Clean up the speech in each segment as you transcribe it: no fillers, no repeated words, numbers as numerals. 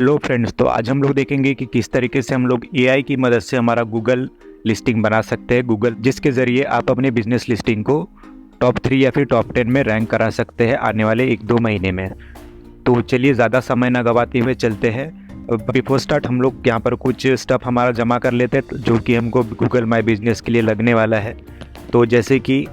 Hello friends, तो आज हम लोग देखेंगे कि किस तरीके से हम लोग एआई की मदद से हमारा गूगल लिस्टिंग बना सकते हैं। गूगल जिसके ज़रिए आप अपने बिजनेस लिस्टिंग को टॉप 3 या फिर टॉप 10 में रैंक करा सकते हैं आने वाले 1-2 महीने में। तो चलिए ज़्यादा समय ना गवाते हुए चलते हैं। बिफोर स्टार्ट हम लोग यहाँ पर कुछ स्टफ़ हमारा जमा कर लेते हैं जो कि हमको गूगल माई बिजनेस के लिए लगने वाला है। तो जैसे कि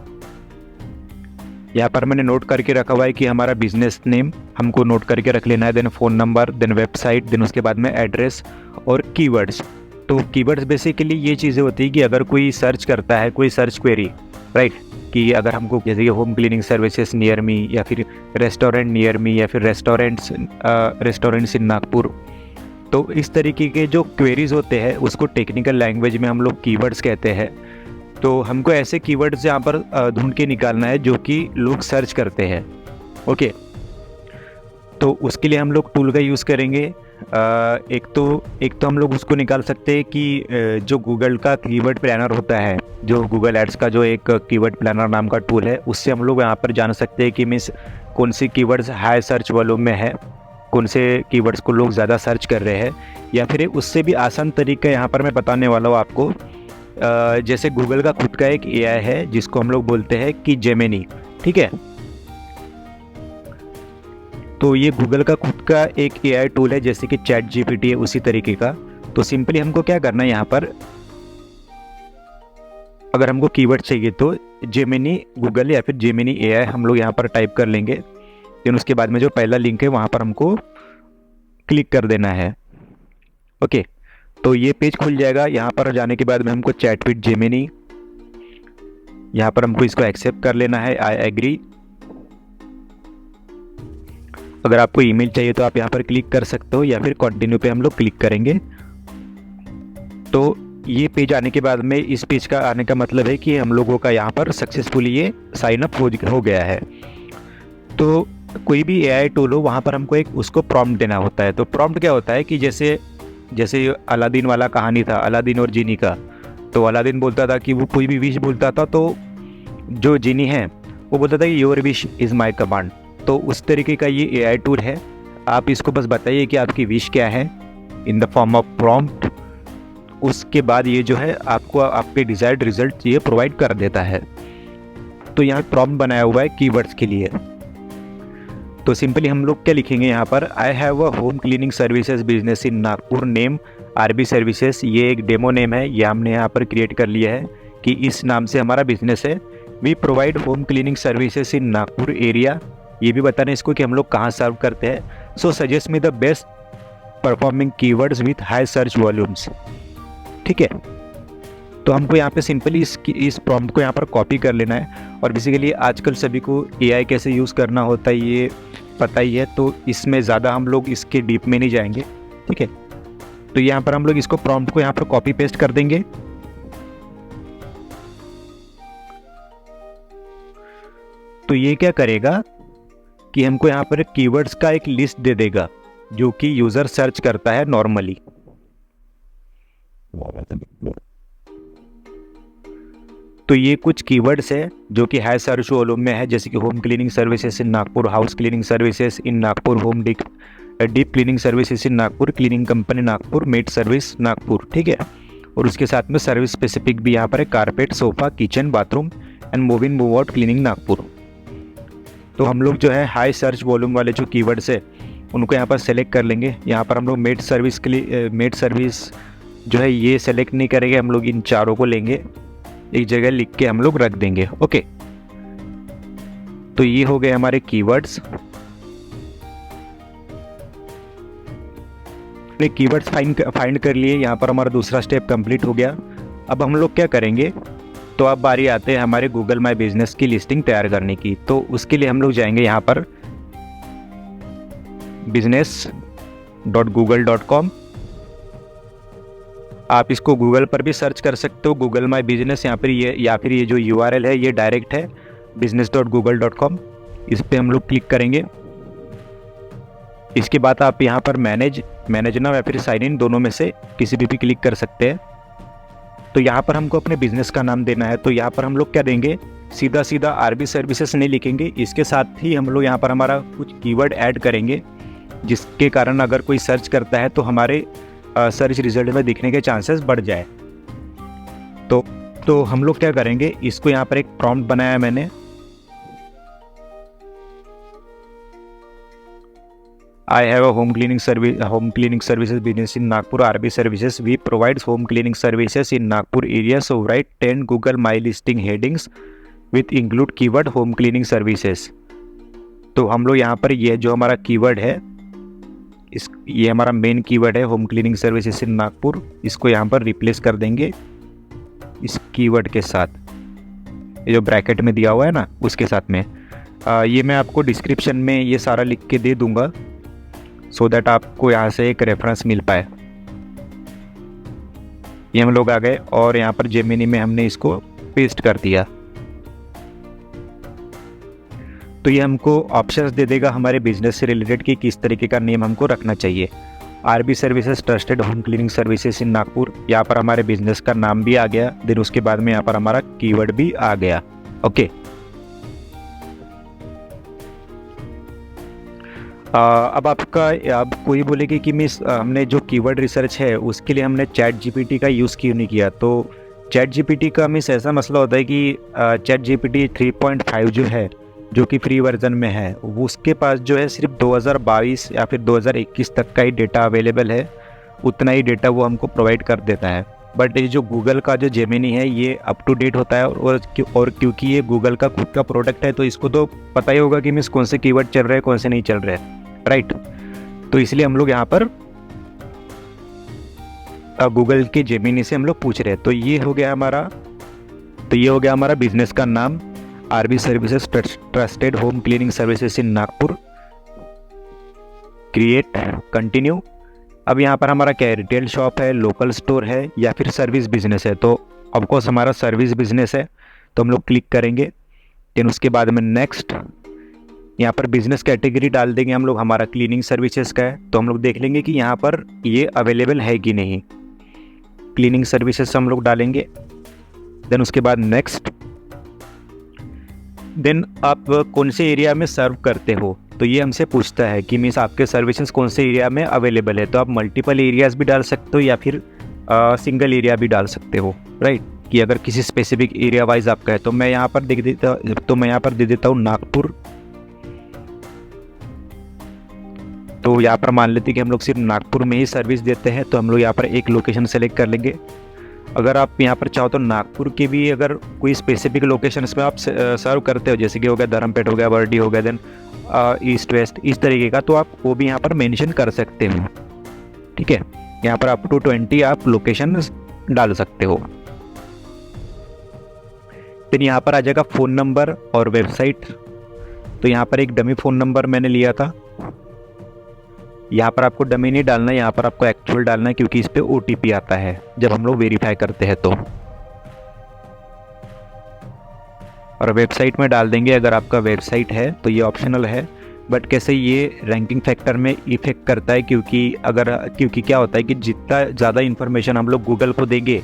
यहाँ पर मैंने नोट करके रखा हुआ है कि हमारा बिजनेस नेम हमको नोट करके रख लेना है, then phone number, then website, then उसके बाद में एड्रेस और कीवर्ड्स। तो कीवर्ड्स बेसिकली ये चीज़ें होती है कि अगर कोई सर्च करता है, कोई सर्च क्वेरी, राइट, कि अगर हमको जैसे कि home cleaning services near me या फिर रेस्टोरेंट नियर मी या फिर रेस्टोरेंट्स इन नागपुर, तो इस तरीके के जो क्वेरीज होते हैं उसको टेक्निकल लैंग्वेज में हम लोग कीवर्ड्स कहते हैं। तो हमको ऐसे कीवर्ड्स यहाँ पर ढूंढ के निकालना है जो कि लोग सर्च करते हैं। ओके, तो उसके लिए हम लोग टूल का यूज़ करेंगे। एक तो हम लोग उसको निकाल सकते हैं कि जो गूगल का कीवर्ड प्लानर होता है, जो गूगल एड्स का जो एक कीवर्ड प्लानर नाम का टूल है, उससे हम लोग यहाँ पर जान सकते हैं कि मीन्स कौन सी कीवर्ड्स हाई सर्च वॉल्यूम में है, कौन से कीवर्ड्स को लोग ज़्यादा सर्च कर रहे हैं। या फिर उससे भी आसान तरीका यहाँ पर मैं बताने वाला हूँ आपको। जैसे गूगल का खुद का एक एआई है जिसको हम लोग बोलते हैं कि जेमिनी, ठीक है। तो ये गूगल का खुद का एक एआई टूल है, जैसे कि चैट जीपीटी है उसी तरीके का। तो सिंपली हमको क्या करना है, यहाँ पर अगर हमको कीवर्ड चाहिए तो जेमिनी गूगल या फिर जेमिनी एआई हम लोग यहाँ पर टाइप कर लेंगे। देन उसके बाद में जो पहला लिंक है वहाँ पर हमको क्लिक कर देना है। ओके, तो ये पेज खुल जाएगा। यहाँ पर जाने के बाद में हमको चैट विद जेमिनी, यहाँ पर हमको इसको एक्सेप्ट कर लेना है, आई एग्री। अगर आपको ईमेल चाहिए तो आप यहाँ पर क्लिक कर सकते हो या फिर कंटिन्यू पे हम लोग क्लिक करेंगे। तो ये पेज आने के बाद में, इस पेज का आने का मतलब है कि हम लोगों का यहाँ पर सक्सेसफुली ये साइन अप हो गया है। तो कोई भी एआई टूल हो वहाँ पर हमको एक उसको प्रॉम्प्ट देना होता है। तो प्रॉम्प्ट क्या होता है कि जैसे जैसे अलादीन वाला कहानी था, अलादीन और जीनी का। तो अलादीन बोलता था कि वो कोई भी विश बोलता था तो जो जीनी है वो बोलता था कि your wish is my command. तो उस तरीके का ये एआई टूल है। आप इसको बस बताइए कि आपकी विश क्या है in the form of prompt. उसके बाद ये जो है आपको आपके डिज़ायर्ड रिजल्ट ये प्रोवाइड कर देता है। तो यहाँ प्रॉम्प्ट बनाया हुआ है कीवर्ड्स के लिए। तो सिंपली हम लोग क्या लिखेंगे यहाँ पर, I have a home cleaning services business in Nagpur, name RB services. ये एक डेमो नेम है, ये हमने यहाँ पर क्रिएट कर लिया है कि इस नाम से हमारा बिजनेस है। We provide home cleaning services in Nagpur area, ये भी बताना इसको कि हम लोग कहाँ सर्व करते हैं। So suggest me the best performing keywords with high search volumes, ठीक है। तो हमको यहाँ पे सिंपली इस प्रॉम्प्ट को यहाँ पर कॉपी कर लेना है। और बेसिकली आजकल सभी को एआई कैसे यूज़ करना होता है ये पता ही है, तो इसमें ज़्यादा हम लोग इसके डीप में नहीं जाएंगे, ठीक है। तो यहाँ पर हम लोग इसको प्रॉम्प्ट को यहाँ पर कॉपी पेस्ट कर देंगे। तो ये क्या करेगा कि हमको यहाँ पर कीवर्ड्स का एक लिस्ट दे देगा जो कि यूज़र सर्च करता है नॉर्मली। तो ये कुछ कीवर्ड्स है जो कि हाई सर्च वॉल्यूम में है, जैसे कि home cleaning services in Nagpur, house cleaning services in Nagpur, home deep cleaning services in Nagpur, cleaning company Nagpur, made service Nagpur, ठीक है। और उसके साथ में सर्विस स्पेसिफिक भी यहाँ पर है, carpet, sofa, kitchen, bathroom and move in move out cleaning Nagpur. तो हम लोग जो है हाई सर्च वॉल्यूम वाले जो कीवर्ड्स है उनको यहाँ पर सेलेक्ट कर लेंगे। यहाँ पर हम लोग मेड सर्विस के लिए मेड सर्विस जो है ये सेलेक्ट नहीं करेंगे, हम लोग इन चारों को लेंगे, एक जगह लिख के हम लोग रख देंगे। ओके, तो ये हो गए हमारे कीवर्ड्स। कीवर्ड्स फाइंड कर लिए, यहाँ पर हमारा दूसरा स्टेप कंप्लीट हो गया। अब हम लोग क्या करेंगे, तो अब बारी आते हैं हमारे गूगल माई बिजनेस की लिस्टिंग तैयार करने की। तो उसके लिए हम लोग जाएंगे यहाँ पर business.google.com। आप इसको गूगल पर भी सर्च कर सकते हो, गूगल माई बिजनेस, यहाँ पर ये या फिर ये जो URL है ये डायरेक्ट है business.google.com। इस पर हम लोग क्लिक करेंगे। इसके बाद आप यहाँ पर मैनेज नाउ या फिर साइन इन, दोनों में से किसी भी क्लिक कर सकते हैं। तो यहाँ पर हमको अपने बिजनेस का नाम देना है। तो यहाँ पर हम लोग क्या देंगे, सीधा सीधा आरबी सर्विसेज नहीं लिखेंगे, इसके साथ ही हम लोग यहाँ पर हमारा कुछ कीवर्ड ऐड करेंगे जिसके कारण अगर कोई सर्च करता है तो हमारे सर्च रिजल्ट में दिखने के चांसेस बढ़ जाए। तो हम लोग क्या करेंगे, इसको यहाँ पर एक प्रॉम्प्ट बनाया मैंने। I have a home cleaning services business in Nagpur, RB services, we provides home cleaning services in Nagpur area, so write 10 Google my listing headings with include keyword home cleaning services. तो हम लोग यहाँ पर ये जो हमारा कीवर्ड है, ये हमारा मेन कीवर्ड है home cleaning services in Nagpur, इसको यहाँ पर रिप्लेस कर देंगे इस कीवर्ड के साथ, ये जो ब्रैकेट में दिया हुआ है ना उसके साथ में। ये मैं आपको डिस्क्रिप्शन में ये सारा लिख के दे दूंगा सो दैट आपको यहाँ से एक रेफरेंस मिल पाए। ये हम लोग आ गए और यहाँ पर जेमिनी में हमने इसको पेस्ट कर दिया, तो ये हमको ऑप्शंस दे देगा हमारे बिजनेस से रिलेटेड कि किस तरीके का नेम हमको रखना चाहिए। RB services trusted home cleaning services in Nagpur, यहाँ पर हमारे बिजनेस का नाम भी आ गया, देन उसके बाद में यहाँ पर हमारा कीवर्ड भी आ गया। ओके, अब कोई बोलेगी कि मिस हमने जो कीवर्ड रिसर्च है उसके लिए हमने चैट जीपीटी का यूज़ क्यों नहीं किया। तो चैट जीपीटी का मिस ऐसा मसला होता है कि चैट जीपीटी 3.5 जो है, जो कि फ्री वर्जन में है, वो उसके पास जो है सिर्फ 2022 या फिर 2021 तक का ही डेटा अवेलेबल है, उतना ही डेटा वो हमको प्रोवाइड कर देता है। बट ये जो गूगल का जो जेमिनी है ये अप टू डेट होता है, और क्योंकि ये गूगल का खुद का प्रोडक्ट है तो इसको तो पता ही होगा कि मिस कौन से कीवर्ड चल रहे हैं कौन से नहीं चल रहे हैं, राइट। तो इसलिए हम लोग यहाँ पर गूगल के जेमिनी से हम लोग पूछ रहे हैं। तो ये हो गया हमारा बिजनेस का नाम, RB services trusted home cleaning services in Nagpur, create, continue. अब यहाँ पर हमारा क्या है, रिटेल शॉप है, लोकल स्टोर है या फिर सर्विस बिजनेस है। तो ऑफकोर्स हमारा सर्विस बिजनेस है तो हम लोग क्लिक करेंगे, देन उसके बाद में नेक्स्ट, यहाँ पर बिजनेस कैटेगरी डाल देंगे हम लोग, हमारा क्लीनिंग सर्विसेज का है तो हम लोग देख लेंगे कि यहाँ पर ये अवेलेबल है कि नहीं, क्लीनिंग सर्विसेज हम लोग डालेंगे, देन उसके बाद नेक्स्ट, देन आप कौन से एरिया में सर्व करते हो। तो ये हमसे पूछता है कि मीन्स आपके सर्विसेज कौन से एरिया में अवेलेबल है। तो आप मल्टीपल एरियाज़ भी डाल सकते हो या फिर सिंगल एरिया भी डाल सकते हो, राइट, कि अगर किसी स्पेसिफिक एरिया वाइज आपका है। तो मैं यहाँ पर दे देता हूँ नागपुर। तो यहाँ पर मान लेते हैं कि हम लोग सिर्फ नागपुर में ही सर्विस देते हैं, तो हम लोग यहाँ पर एक लोकेशन सेलेक्ट कर लेंगे। अगर आप यहाँ पर चाहो तो नागपुर के भी अगर कोई स्पेसिफिक लोकेशंस में आप सर्व करते हो, जैसे कि हो गया धर्मपेट हो गया, बर्डी हो गया, देन ईस्ट वेस्ट इस तरीके का, तो आप वो भी यहाँ पर मेंशन कर सकते हो, ठीक है। यहाँ पर अप टू 20 आप लोकेशन डाल सकते हो। फिर यहाँ पर आ जाएगा फ़ोन नंबर और वेबसाइट। तो यहाँ पर एक डमी फ़ोन नंबर मैंने लिया था, यहाँ पर आपको डमी नहीं डालना है, यहाँ पर आपको एक्चुअल डालना है क्योंकि इस पे OTP आता है जब हम लोग वेरीफाई करते हैं तो। और वेबसाइट में डाल देंगे अगर आपका वेबसाइट है तो, ये ऑप्शनल है, बट कैसे ये रैंकिंग फैक्टर में इफेक्ट करता है क्योंकि क्या होता है कि जितना ज़्यादा इन्फॉर्मेशन हम लोग गूगल को देंगे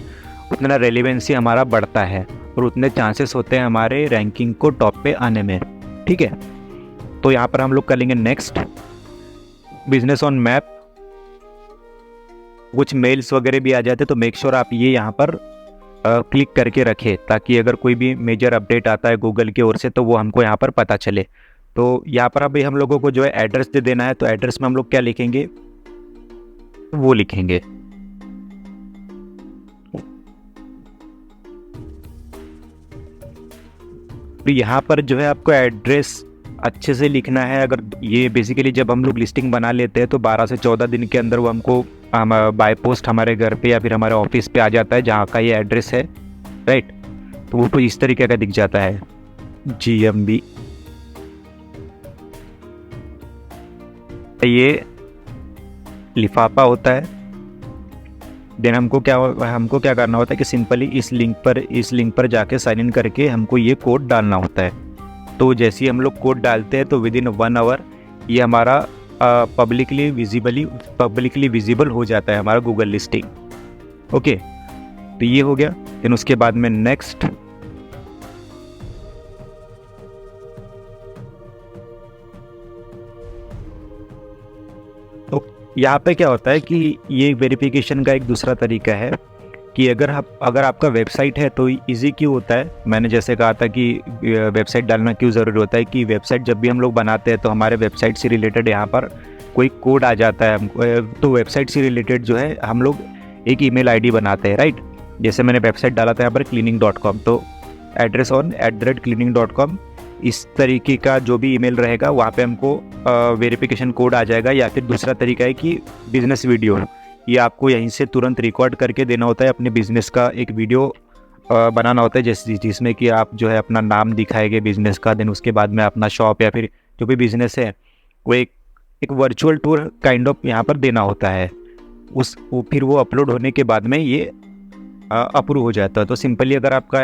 उतना रेलिवेंसी हमारा बढ़ता है और उतने चांसेस होते हैं हमारे रैंकिंग को टॉप पे आने में, ठीक है। तो यहाँ पर हम लोग कर लेंगे नेक्स्ट, बिजनेस ऑन मैप। कुछ मेल्स वगैरह भी आ जाते तो मेक श्योर आप ये यहाँ पर क्लिक करके रखें ताकि अगर कोई भी मेजर अपडेट आता है गूगल की ओर से तो वो हमको यहाँ पर पता चले। तो यहाँ पर अभी हम लोगों को जो है एड्रेस दे देना है, तो एड्रेस में हम लोग क्या लिखेंगे, वो लिखेंगे तो यहाँ पर जो है आपको एड्रेस अच्छे से लिखना है। अगर ये बेसिकली जब हम लोग लिस्टिंग बना लेते हैं तो 12 से 14 दिन के अंदर वो हमको बाय पोस्ट हमारे घर पे या फिर हमारे ऑफिस पे आ जाता है जहाँ का ये एड्रेस है, राइट। तो वो तो इस तरीके का दिख जाता है, GMB। ये लिफाफा होता है। देन हमको क्या करना होता है कि सिंपली इस लिंक पर जाके साइन इन करके हमको ये कोड डालना होता है। तो जैसे ही हम लोग कोड डालते हैं तो विदिन 1 आवर ये हमारा पब्लिकली विजिबल हो जाता है हमारा गूगल लिस्टिंग। ओके, तो ये हो गया। देन उसके बाद में नेक्स्ट, यहाँ पे क्या होता है कि ये वेरिफिकेशन का एक दूसरा तरीका है कि अगर आपका वेबसाइट है तो इजी क्यों होता है। मैंने जैसे कहा था कि वेबसाइट डालना क्यों ज़रूरी होता है कि वेबसाइट जब भी हम लोग बनाते हैं तो हमारे वेबसाइट से रिलेटेड यहाँ पर कोई कोड आ जाता है हमको, तो वेबसाइट से रिलेटेड जो है हम लोग एक ईमेल आईडी बनाते हैं, राइट। जैसे मैंने वेबसाइट डाला था यहाँ पर cleaning.com, तो एड्रेस ऑन @cleaning.com, इस तरीके का जो भी ईमेल रहेगा वहाँ पे हमको वेरिफिकेशन कोड आ जाएगा। या फिर दूसरा तरीका है कि बिजनेस वीडियो, ये आपको यहीं से तुरंत रिकॉर्ड करके देना होता है, अपने बिजनेस का एक वीडियो बनाना होता है जिसमें कि आप जो है अपना नाम दिखाएंगे बिजनेस का, देन उसके बाद में अपना शॉप या फिर जो भी बिजनेस है वो एक वर्चुअल टूर काइंड ऑफ यहाँ पर देना होता है। फिर वो अपलोड होने के बाद में ये अप्रूव हो जाता है। तो सिंपली अगर आपका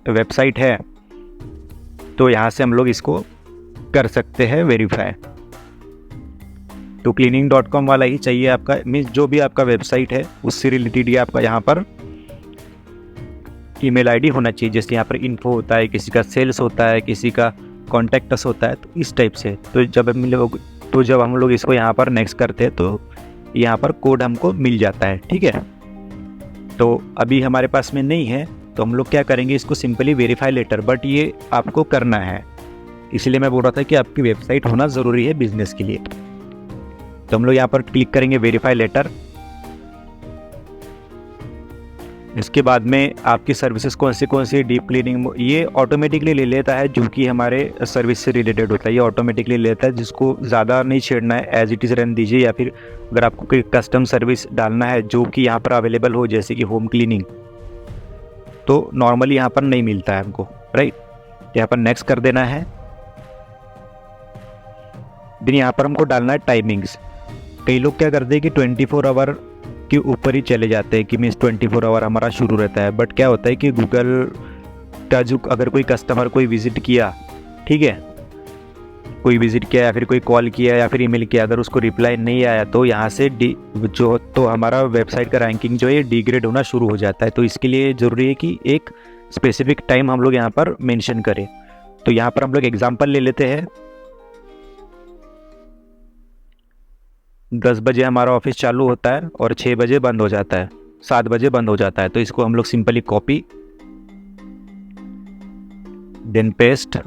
वेबसाइट है तो यहाँ से हम लोग इसको कर सकते हैं वेरीफाई। तो cleaning.com वाला ही चाहिए आपका, मीन्स जो भी आपका वेबसाइट है उससे रिलेटेड ये आपका यहाँ पर ईमेल आईडी होना चाहिए। जैसे यहाँ पर इन्फो होता है, किसी का सेल्स होता है, किसी का कॉन्टैक्ट होता है, तो इस टाइप से। तो जब हम लोग इसको यहाँ पर नेक्स्ट करते हैं तो यहाँ पर कोड हमको मिल जाता है, ठीक है। तो अभी हमारे पास में नहीं है तो हम लोग क्या करेंगे, इसको सिंपली वेरीफाई लेटर, बट ये आपको करना है, इसलिए मैं बोल रहा था कि आपकी वेबसाइट होना ज़रूरी है बिजनेस के लिए। तो हम लोग यहाँ पर क्लिक करेंगे वेरीफाई लेटर। इसके बाद में आपकी सर्विसेज कौन सी डीप क्लीनिंग, ये ऑटोमेटिकली ले लेता है जो कि हमारे सर्विस से रिलेटेड होता है, ये ऑटोमेटिकली लेता है, जिसको ज़्यादा नहीं छेड़ना है, एज इट इज़ रहने दीजिए। या फिर अगर आपको कोई कस्टम सर्विस डालना है जो कि यहाँ पर अवेलेबल हो, जैसे कि होम क्लीनिंग, तो नॉर्मली यहाँ पर नहीं मिलता है हमको, राइट। यहाँ पर नेक्स्ट कर देना है। देन यहाँ पर हमको डालना है टाइमिंग्स। कई लोग क्या करते हैं कि 24 आवर के ऊपर ही चले जाते हैं कि मीन्स 24 आवर हमारा शुरू रहता है, बट क्या होता है कि गूगल का जो अगर कोई कस्टमर कोई विज़िट किया, ठीक है, कोई विज़िट किया या फिर कोई कॉल किया या फिर ईमेल किया, अगर उसको रिप्लाई नहीं आया तो यहाँ से तो हमारा वेबसाइट का रैंकिंग जो है डिग्रेड होना शुरू हो जाता है। तो इसके लिए ज़रूरी है कि एक स्पेसिफिक टाइम हम लोग यहाँ पर मेंशन करें। तो यहाँ पर हम लोग एग्जांपल ले लेते हैं। 10 बजे हमारा ऑफिस चालू होता है और 6 बजे बंद हो जाता है, 7 बजे बंद हो जाता है। तो इसको हम लोग सिंपली कॉपी देन पेस्ट,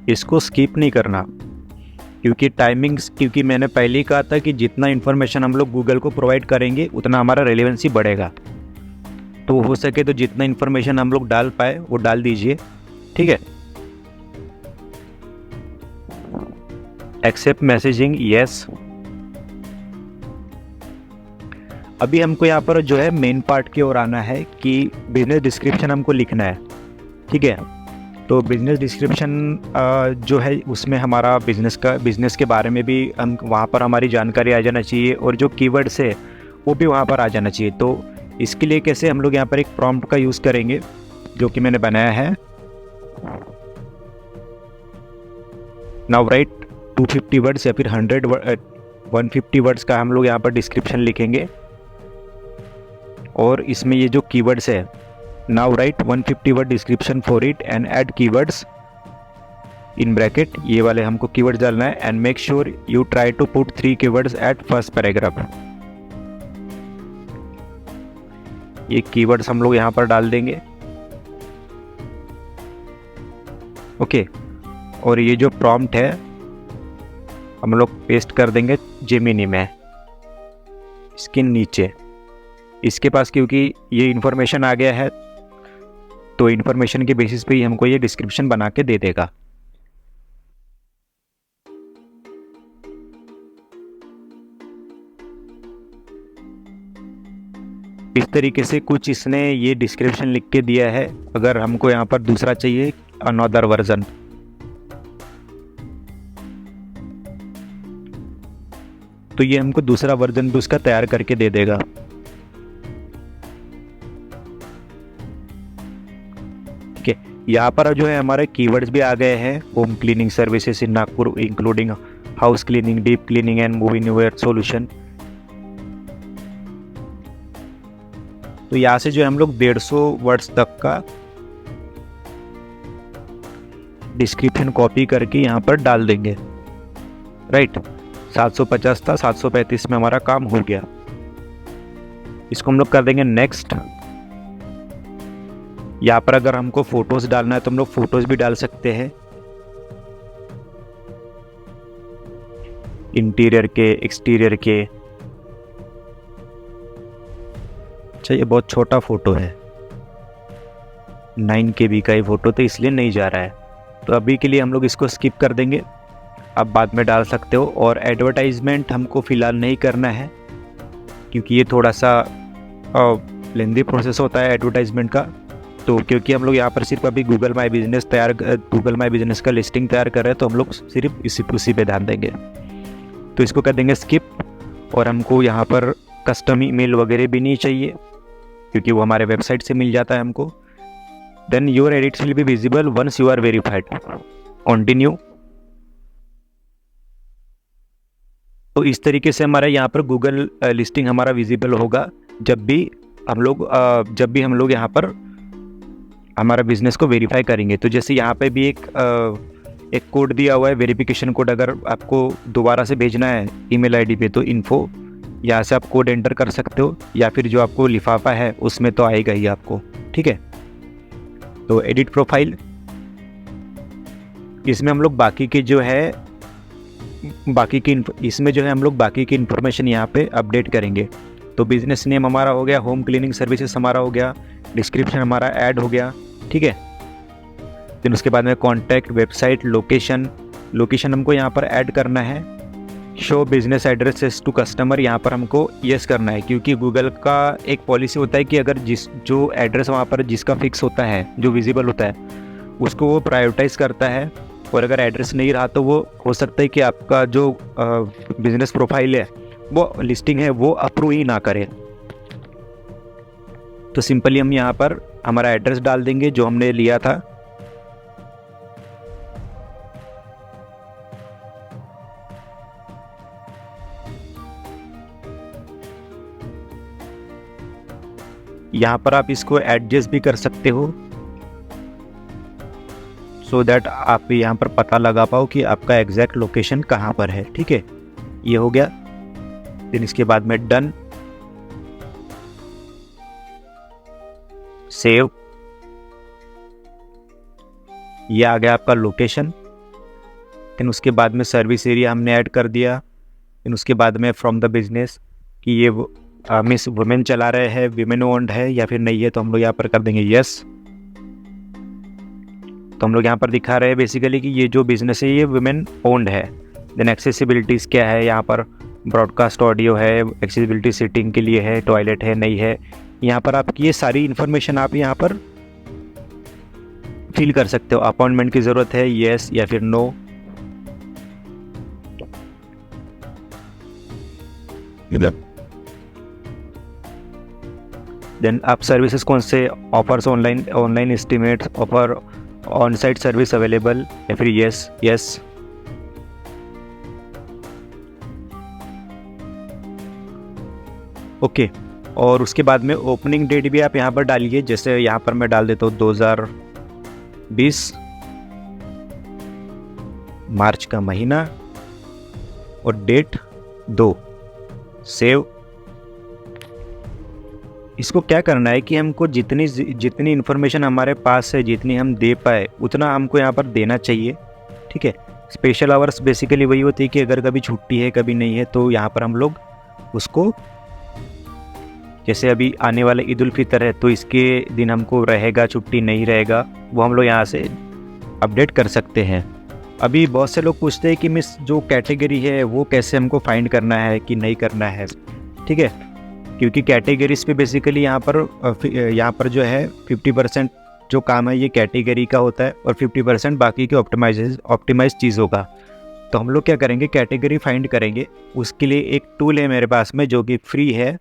इसको स्किप नहीं करना क्योंकि मैंने पहले ही कहा था कि जितना इन्फॉर्मेशन हम लोग गूगल को प्रोवाइड करेंगे उतना हमारा रेलेवेंसी बढ़ेगा। तो हो सके तो जितना इन्फॉर्मेशन हम लोग डाल पाए वो डाल दीजिए, ठीक है। Accept messaging, yes. अभी हमको यहाँ पर जो है मेन पार्ट की ओर आना है कि बिजनेस डिस्क्रिप्शन हमको लिखना है, ठीक है। तो बिजनेस डिस्क्रिप्शन जो है उसमें हमारा बिजनेस के बारे में भी हम वहाँ पर हमारी जानकारी आ जाना चाहिए, और जो कीवर्ड्स है वो भी वहाँ पर आ जाना चाहिए। तो इसके लिए कैसे हम लोग यहाँ पर एक प्रॉम्प्ट का यूज़ करेंगे जो कि मैंने बनाया है। नाउ राइट 250 वर्ड्स या फिर 150 वर्ड्स का हम लोग यहाँ पर डिस्क्रिप्शन लिखेंगे, और इसमें ये जो कीवर्ड्स है, now write 150 word description for it and add keywords in bracket, ये वाले हमको कीवर्ड्स डालना है। And make sure you try to put 3 keywords at first paragraph, ये कीवर्ड्स हम लोग यहाँ पर डाल देंगे, ओके। और ये जो प्रॉम्प्ट है हम लोग पेस्ट कर देंगे जेमिनी में, इसके नीचे। इसके पास क्योंकि ये इन्फॉर्मेशन आ गया है तो इन्फॉर्मेशन के बेसिस पे ही हमको ये डिस्क्रिप्शन बना के दे देगा। इस तरीके से कुछ इसने ये डिस्क्रिप्शन लिख के दिया है। अगर हमको यहाँ पर दूसरा चाहिए अनदर वर्जन, तो ये हमको दूसरा वर्जन भी उसका तैयार करके दे देगा। ठीक है, यहाँ पर जो है हमारे कीवर्ड्स भी आ गए हैं। Home cleaning services in Nagpur including house cleaning, deep cleaning and move anywhere solution. तो यहाँ से जो है हम लोग 150 वर्ड्स तक का डिस्क्रिप्शन कॉपी करके यहाँ पर डाल देंगे, राइट। 750 था, 735 में हमारा काम हो गया। इसको हम लोग कर देंगे नेक्स्ट। यहाँ पर अगर हमको फोटोज डालना है तो हम लोग फोटोज भी डाल सकते हैं, इंटीरियर के, एक्सटीरियर के। अच्छा, ये बहुत छोटा फोटो है, 9 KB का ही फोटो, तो इसलिए नहीं जा रहा है। तो अभी के लिए हम लोग इसको स्किप कर देंगे, आप बाद में डाल सकते हो। और एडवर्टाइजमेंट हमको फ़िलहाल नहीं करना है, क्योंकि ये थोड़ा सा लेंदी प्रोसेस होता है एडवर्टाइजमेंट का। तो क्योंकि हम लोग यहाँ पर सिर्फ अभी गूगल माई बिजनेस का लिस्टिंग तैयार कर रहे हैं, तो हम लोग सिर्फ उसी पे ध्यान देंगे। तो इसको कर देंगे स्किप। और हमको यहाँ पर कस्टम ईमेल वगैरह भी नहीं चाहिए, क्योंकि वो हमारे वेबसाइट से मिल जाता है हमको। Then your edits will be visible once you are verified, continue. तो इस तरीके से हमारा यहाँ पर गूगल लिस्टिंग हमारा विजिबल होगा जब भी हम लोग यहाँ पर हमारा बिजनेस को वेरीफाई करेंगे। तो जैसे यहाँ पे भी एक कोड दिया हुआ है, वेरिफिकेशन कोड। अगर आपको दोबारा से भेजना है ईमेल आईडी पे, तो इन्फो यहाँ से आप कोड एंटर कर सकते हो, या फिर जो आपको लिफाफा है उसमें तो आएगा ही आपको, ठीक है। तो एडिट प्रोफाइल, इसमें हम लोग बाकी की हम लोग बाकी की इन्फॉर्मेशन यहाँ पे अपडेट करेंगे। तो बिजनेस नेम हमारा हो गया, होम क्लीनिंग सर्विसेज हमारा हो गया, डिस्क्रिप्शन हमारा ऐड हो गया, ठीक है। फिर उसके बाद में कॉन्टैक्ट, वेबसाइट, लोकेशन हमको यहाँ पर ऐड करना है। Show business addresses to customer, यहाँ पर हमको यस करना है, क्योंकि गूगल का एक पॉलिसी होता है कि अगर जो एड्रेस वहाँ पर जिसका फिक्स होता है, जो विजिबल होता है, उसको वो प्रायोरिटाइज करता है। और अगर एड्रेस नहीं रहा तो वो हो सकता है कि आपका जो बिजनेस प्रोफाइल है, वो लिस्टिंग है, वो अप्रूव ही ना करे। तो सिंपली हम यहाँ पर हमारा एड्रेस डाल देंगे जो हमने लिया था। यहाँ पर आप इसको एडजस्ट भी कर सकते हो, सो दैट आप यहाँ पर पता लगा पाओ कि आपका एग्जैक्ट लोकेशन कहाँ पर है, ठीक है। ये हो गया। फिर इसके बाद में डन, सेव, ये आ गया आपका लोकेशन। फिर उसके बाद में सर्विस एरिया हमने ऐड कर दिया। फिर उसके बाद में फ्रॉम द बिजनेस कि ये मिस वुमेन चला रहे हैं, विमेन ओन्ड है या फिर नहीं है, तो हम लोग यहाँ पर कर देंगे यस। तो हम लोग यहाँ पर दिखा रहे हैं बेसिकली कि ये जो बिजनेस है ये वुमेन ओन्ड है। देन एक्सेसिबिलिटीज़ क्या है, यहाँ पर ब्रॉडकास्ट ऑडियो है, एक्सेसिबिलिटी सीटिंग के लिए है, टॉयलेट है नहीं है। यहाँ पर आपकी ये सारी इन्फॉर्मेशन आप यहाँ पर फिल कर सकते हो। अपॉइंटमेंट की ज़रूरत है, येस या फिर नो। देन आप सर्विसेज कौन से offers, online estimate, offer, on site service available, या फिर यस। ओके। और उसके बाद में ओपनिंग डेट भी आप यहाँ पर डालिए। जैसे यहाँ पर मैं डाल देता हूँ 2020 मार्च का महीना और डेट 2, सेव। इसको क्या करना है कि हमको जितनी इन्फॉर्मेशन हमारे पास है, जितनी हम दे पाए उतना हमको यहाँ पर देना चाहिए, ठीक है। स्पेशल आवर्स बेसिकली वही होती है कि अगर कभी छुट्टी है कभी नहीं है, तो यहाँ पर हम लोग उसको, जैसे अभी आने वाले ईद उल फितर है तो इसके दिन हमको रहेगा छुट्टी नहीं रहेगा, वो हम लोग यहाँ से अपडेट कर सकते हैं। अभी बहुत से लोग पूछते हैं कि मिस जो कैटेगरी है वो कैसे हमको फाइंड करना है कि नहीं करना है, ठीक है। क्योंकि कैटेगरीज पे बेसिकली यहाँ पर जो है 50% जो काम है ये कैटेगरी का होता है और 50% बाकी के ऑप्टिमाइज चीज़ों का। तो हम लोग क्या करेंगे, कैटेगरी फाइंड करेंगे। उसके लिए एक टूल है मेरे पास में जो कि फ्री है,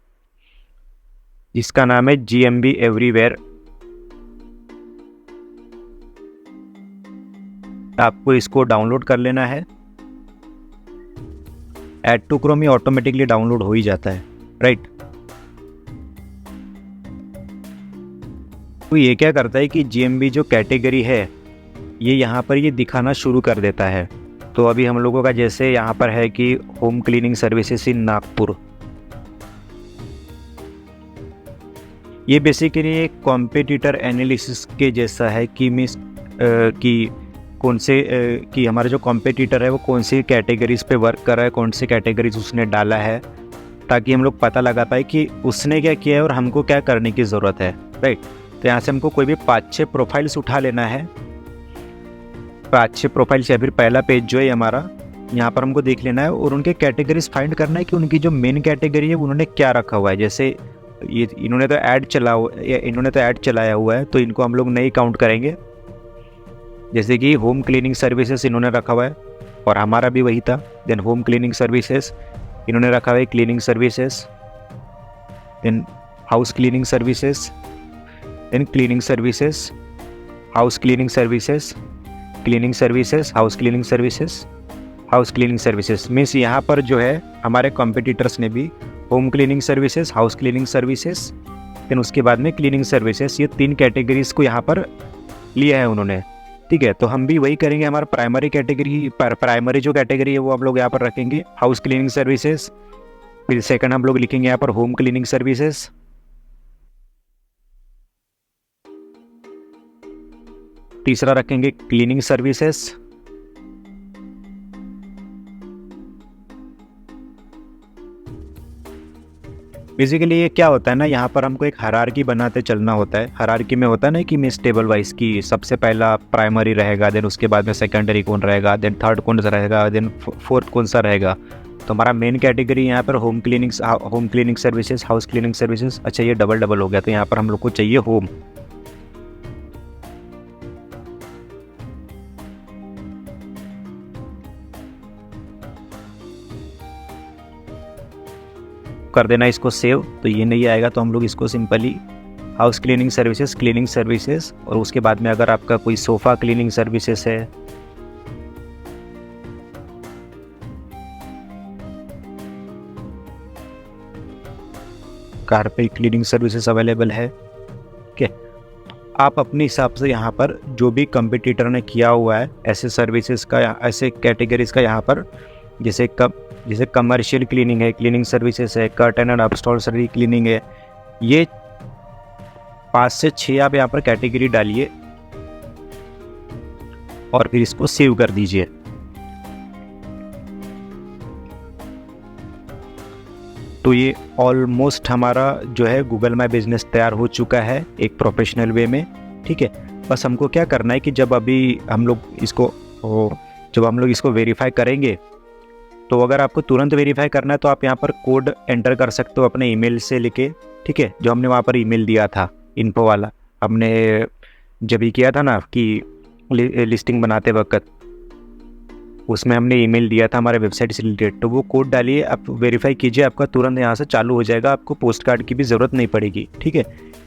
जिसका नाम है GMB एवरीवेयर। आपको इसको डाउनलोड कर लेना है। ऐड टू क्रोम ये ऑटोमेटिकली डाउनलोड हो ही जाता है, राइट। तो ये क्या करता है कि GMB जो कैटेगरी है ये यहाँ पर ये दिखाना शुरू कर देता है। तो अभी हम लोगों का जैसे यहाँ पर है कि home cleaning services in Nagpur, ये बेसिकली एक कॉम्पिटिटर एनालिसिस के जैसा है कि मीन्स कि कौन से कि हमारा जो कॉम्पिटिटर है वो कौन सी कैटेगरीज पे वर्क कर रहा है, कौन सी कैटेगरीज उसने डाला है, ताकि हम लोग पता लगा पाए कि उसने क्या किया है और हमको क्या करने की ज़रूरत है, राइट। तो यहाँ से हमको कोई भी 5-6 प्रोफाइल्स उठा लेना है, 5-6 प्रोफाइल्स या फिर पहला पेज जो है हमारा, यहाँ पर हमको देख लेना है और उनके कैटेगरीज फाइंड करना है कि उनकी जो मेन कैटेगरी है उन्होंने क्या रखा हुआ है। जैसे ये इन्होंने तो ऐड चलाया हुआ है, तो इनको हम लोग नहीं काउंट करेंगे। जैसे कि होम क्लीनिंग सर्विसेज इन्होंने रखा हुआ है और हमारा भी वही था। देन होम क्लीनिंग सर्विसेज इन्होंने रखा हुआ है, cleaning services, then house cleaning services, then cleaning services, house cleaning services, cleaning services, house cleaning services, house cleaning services. Means यहाँ पर जो है हमारे कॉम्पिटिटर्स ने भी home cleaning services, house cleaning services, then उसके बाद में क्लीनिंग सर्विसेज, ये 3 कैटेगरीज को यहाँ पर लिया है उन्होंने, ठीक है। तो हम भी वही करेंगे। हमारा प्राइमरी जो कैटेगरी है वो हम लोग यहाँ पर रखेंगे हाउस क्लीनिंग सर्विसेज, फिर सेकंड हम लोग लिखेंगे यहाँ पर होम क्लीनिंग सर्विसेज, तीसरा रखेंगे क्लीनिंग सर्विसेज, बेसिकली ये क्या होता है ना, यहाँ पर हमको एक हायरार्की बनाते चलना होता है। हायरार्की में होता है ना कि मीन्स टेबल वाइज की सबसे पहला प्राइमरी रहेगा, देन उसके बाद में सेकेंडरी कौन रहेगा, देन थर्ड कौन सा रहेगा, देन फोर्थ कौन सा रहेगा। तो हमारा मेन कैटेगरी यहाँ पर home cleaning services, house cleaning services. अच्छा ये डबल हो गया, तो यहाँ पर हम लोग को चाहिए होम। कर देना इसको सेव। तो ये नहीं आएगा तो हम लोग इसको simply house cleaning services, cleaning services, और उसके बाद में अगर आपका कोई सोफ़ा क्लीनिंग सर्विसेज है, कारपेट क्लीनिंग सर्विसेज अवेलेबल है, ठीक है। आप अपने हिसाब से यहाँ पर जो भी कंपटीटर ने किया हुआ है ऐसे सर्विसेज का, ऐसे कैटेगरीज का यहाँ पर, जैसे कमर्शियल क्लीनिंग है, क्लीनिंग सर्विसेज है, कर्टन एंड अपहोल्स्टरी क्लीनिंग है, ये 5 से 6 आप यहाँ पर कैटेगरी डालिए और फिर इसको सेव कर दीजिए। तो ये ऑलमोस्ट हमारा जो है गूगल माई बिजनेस तैयार हो चुका है एक प्रोफेशनल वे में, ठीक है। बस हमको क्या करना है कि जब हम लोग इसको वेरीफाई करेंगे, तो अगर आपको तुरंत वेरीफाई करना है तो आप यहाँ पर कोड एंटर कर सकते हो अपने ईमेल से लेके, ठीक है। जो हमने वहाँ पर ईमेल दिया था इन्फो वाला, हमने जब ही किया था ना कि लिस्टिंग बनाते वक्त, उसमें हमने ईमेल दिया था हमारे वेबसाइट से रिलेटेड। तो वो कोड डालिए, आप वेरीफाई कीजिए, आपका तुरंत यहाँ से चालू हो जाएगा। आपको पोस्ट कार्ड की भी ज़रूरत नहीं पड़ेगी, ठीक है।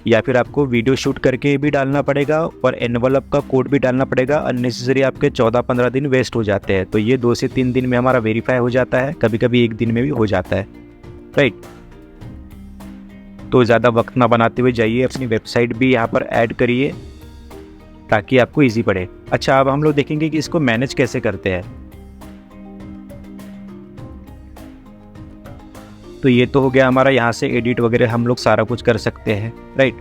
या फिर आपको वीडियो शूट करके भी डालना पड़ेगा और एनवलप का कोड भी डालना पड़ेगा। अननेसेसरी आपके 14-15 दिन वेस्ट हो जाते हैं। तो ये 2 से 3 दिन में हमारा वेरीफाई हो जाता है, कभी कभी 1 दिन में भी हो जाता है, राइट। तो ज़्यादा वक्त ना बनाते हुए जाइए, अपनी वेबसाइट भी यहाँ पर ऐड करिए ताकि आपको ईजी पड़े। अच्छा, अब हम लोग देखेंगे कि इसको मैनेज कैसे करते हैं। तो ये तो हो गया हमारा, यहाँ से एडिट वगैरह हम लोग सारा कुछ कर सकते हैं, राइट।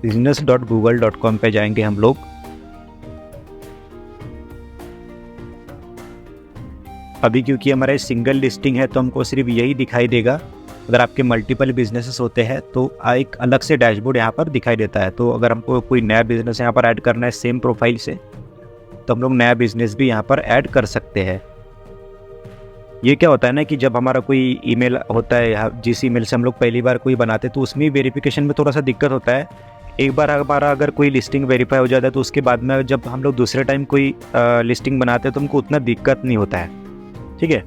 business.google.com पे जाएंगे हम लोग। अभी क्योंकि हमारा सिंगल लिस्टिंग है तो हमको सिर्फ यही दिखाई देगा। अगर आपके मल्टीपल बिजनेसेस होते हैं तो एक अलग से डैशबोर्ड यहाँ पर दिखाई देता है। तो अगर हमको कोई नया बिजनेस यहाँ पर ऐड करना है सेम प्रोफाइल से, तो हम लोग नया बिजनेस भी यहाँ पर ऐड कर सकते हैं। ये क्या होता है ना कि जब हमारा कोई ईमेल होता है, जिस ईमेल से हम लोग पहली बार कोई बनाते हैं, तो उसमें वेरिफिकेशन में थोड़ा सा दिक्कत होता है। एक बार हमारा अगर कोई लिस्टिंग वेरीफाई हो जाता है तो उसके बाद में जब हम लोग दूसरे टाइम कोई लिस्टिंग बनाते हैं तो हमको उतना दिक्कत नहीं होता है, ठीक है।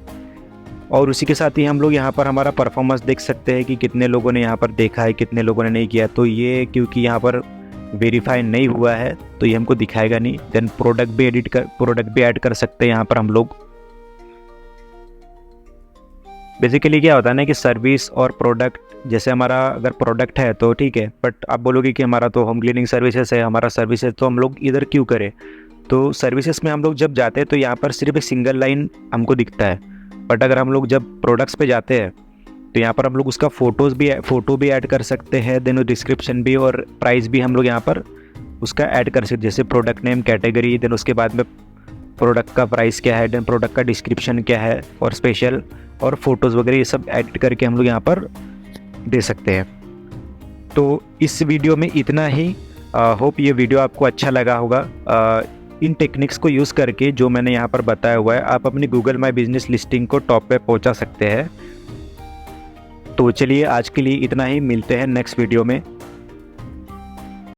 और उसी के साथ ही हम लोग यहाँ पर हमारा परफॉर्मेंस देख सकते हैं कि कितने लोगों ने यहाँ पर देखा है, कितने लोगों ने नहीं किया। तो ये क्योंकि यहाँ पर वेरीफाई नहीं हुआ है तो ये हमको दिखाएगा नहीं। देन प्रोडक्ट भी ऐड कर सकते हैं यहाँ पर हम लोग। बेसिकली क्या होता है ना कि सर्विस और प्रोडक्ट जैसे हमारा अगर प्रोडक्ट है तो ठीक है, बट आप बोलोगे कि हमारा तो होम क्लीनिंग सर्विसेज है, हमारा सर्विसेज तो हम लोग इधर क्यों करें। तो सर्विसेज में हम लोग जब जाते हैं तो यहाँ पर सिर्फ एक सिंगल लाइन हमको दिखता है, बट अगर हम लोग जब प्रोडक्ट्स पे जाते हैं तो यहाँ पर हम लोग उसका फ़ोटो भी ऐड कर सकते हैं, देन डिस्क्रिप्शन भी और प्राइस भी हम लोग यहाँ पर उसका ऐड कर सकते, जैसे प्रोडक्ट नेम, कैटेगरी, देन उसके बाद में प्रोडक्ट का प्राइस क्या है, देन प्रोडक्ट का डिस्क्रिप्शन क्या है और स्पेशल और फोटोज़ वगैरह ये सब ऐड करके हम लोग यहाँ पर दे सकते हैं। तो इस वीडियो में इतना ही। होप ये वीडियो आपको अच्छा लगा होगा। इन टेक्निक्स को यूज़ करके जो मैंने यहाँ पर बताया हुआ है, आप अपनी गूगल माई बिजनेस लिस्टिंग को टॉप पे पहुँचा सकते हैं। तो चलिए आज के लिए इतना ही, मिलते हैं नेक्स्ट वीडियो में।